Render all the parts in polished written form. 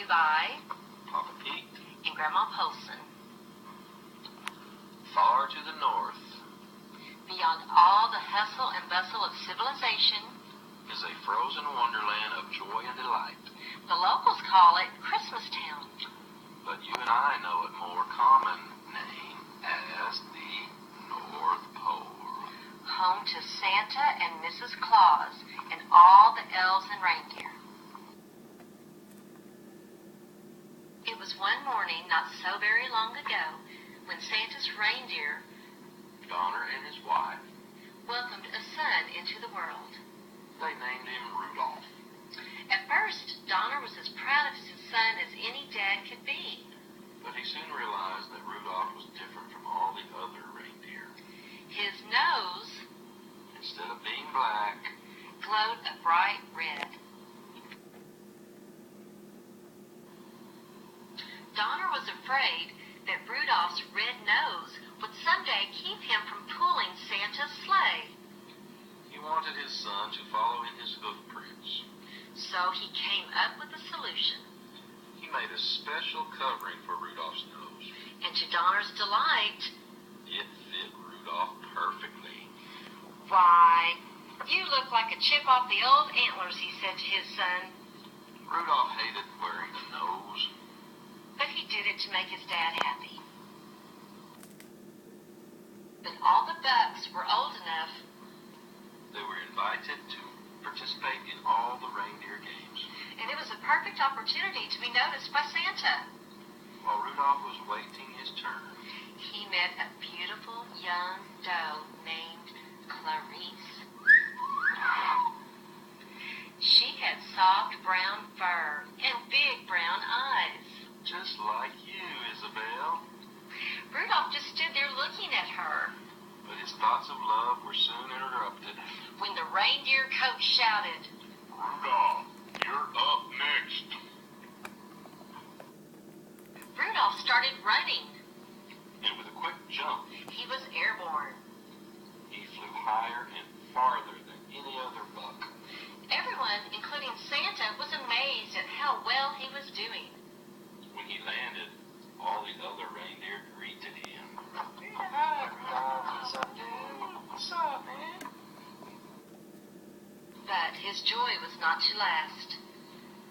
by Papa Pete and Grandma Polson. Far to the north Beyond all the hustle and bustle of civilization is a frozen wonderland of joy and delight. the locals call it Christmas Town. But you and I know it more common name as the North Pole. Home to Santa and Mrs. Claus and all the elves and reindeer. It was one morning not so very long ago when Santa's reindeer Donner and his wife, welcomed a son into the world. they named him Rudolph. At first, Donner was as proud of his son as any dad could be. But he soon realized that Rudolph was different from all the other reindeer. His nose Instead of being black, glowed a bright red. Donner was afraid that Rudolph's red nose would someday keep him from pulling Santa's sleigh. he wanted his son to follow in his hoofprints. So he came up with a solution. He made a special covering for Rudolph's nose. And to Donner's delight, It fit Rudolph perfectly. "Why, you look like a chip off the old antlers," he said to his son. Rudolph hated wearing a nose. But he did it to make his dad happy. When all the bucks were old enough, They were invited to participate in all the reindeer games. and it was a perfect opportunity to be noticed by Santa. While Rudolph was waiting his turn, He met a beautiful young doe named Clarice. She had soft brown fur and big brown eyes. just like you, Isabel. Rudolph just stood there looking at her But his thoughts of love were soon interrupted. when the reindeer coach shouted, Rudolph, you're up next. Rudolph started running. And with a quick jump, He was airborne. he flew higher and farther than any other buck. Everyone, including Santa, was amazed at how well he was doing. When he landed, all the other reindeer greeted him. What's up, man? But his joy was not to last.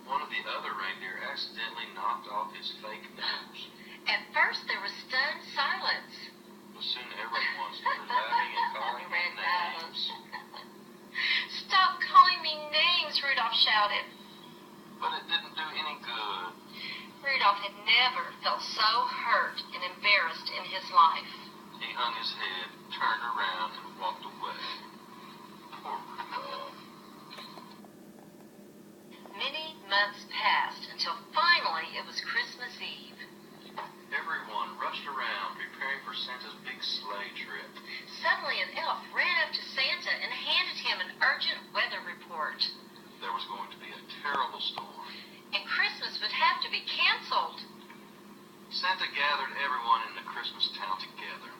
One of the other reindeer accidentally knocked off his fake nose. At first, there was stunned silence. But soon everyone started laughing and calling him names. "Stop calling me names," Rudolph shouted. But it didn't do any good. Rudolph had never felt so hurt and embarrassed in his life. He hung his head, turned around, and walked away. Poor Rudolph. Many months passed until finally it was Christmas Eve. Everyone rushed around, preparing for Santa's big sleigh trip. Suddenly, an elf ran up to Santa and handed him an urgent weather report. There was going to be a terrible storm. And Christmas would have to be canceled. Santa gathered everyone in the Christmas town together.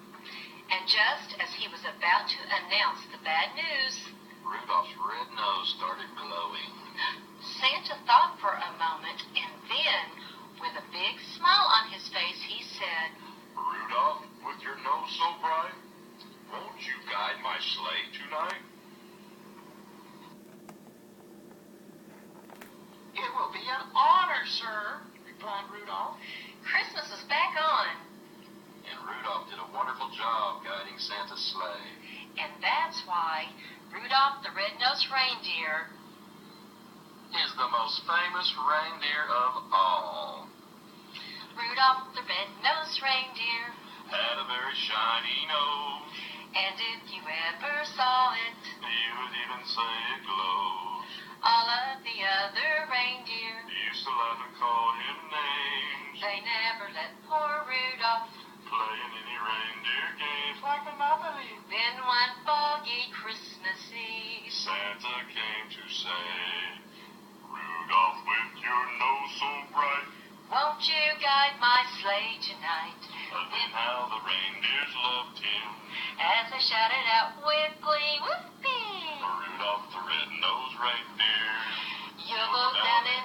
And just as he was about to announce the bad news, Rudolph's red nose started glowing. Santa thought for a moment, and then, with a big smile on his face, he said, Rudolph, with your nose so bright, won't you guide my sleigh tonight? It will be an honor, sir, replied Rudolph. Christmas is back on. And Rudolph did a wonderful job guiding Santa's sleigh. And that's why Rudolph the Red-Nosed Reindeer Is the most famous reindeer of all. Rudolph the Red-Nosed Reindeer Had a very shiny nose. And if you ever saw it, He would even say it glows. all of the other reindeer, He used to laugh and call him names. they never let poor Rudolph. Play in any reindeer games like Monopoly. Then one foggy Christmas Eve, Santa came to say, Rudolph, with your nose so bright. won't you guide my sleigh tonight? And then how the reindeers loved him. As they shouted out with glee, whoopee! Rudolph the red-nosed reindeer. You'll go down in